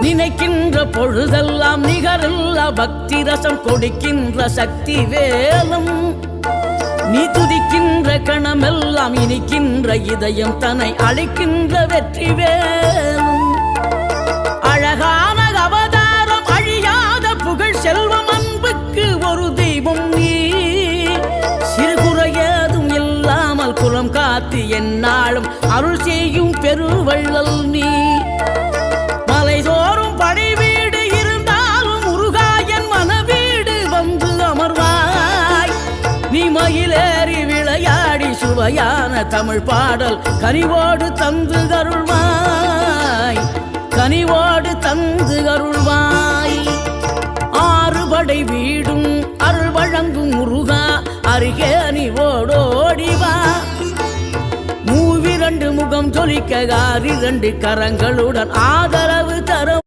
நினைக்கின்ற பொழுதெல்லாம் நிகரில்லா பக்தி ரசம் கொடுக்கின்ற சக்தி வேலும் நீ துதிக்கின்ற கணமெல்லாம் இனிக்கின்ற இதயம் தன்னை அழைக்கின்ற வெற்றி வேலும் அழகான அவதாரம் அழியாத புகழ் செல்வம் அன்புக்கு ஒரு தெய்வம் நீ சிறுகுறையதும் இல்லாமல் குலம் காத்து எந்நாளும் அருள் செய்யும் பெருவள்ளல் நீ மலைதோறும் படை வீடு இருந்தாலும் முருகாயன் மனவீடு வந்து அமர்வாய் நீ மயிலேறி விளையாடி சுவையான தமிழ் பாடல் கனிவோடு தந்து அருள்வாய் கனிவோடு தந்து அருள்வாய் ஆறுபடை வீடும் அருள் வழங்கும் முருகா அருகே அணிவோடோடிவா மூவிரண்டு முகம் ஜொலிக்க 6 கரங்களுடன் ஆதரவு தரும்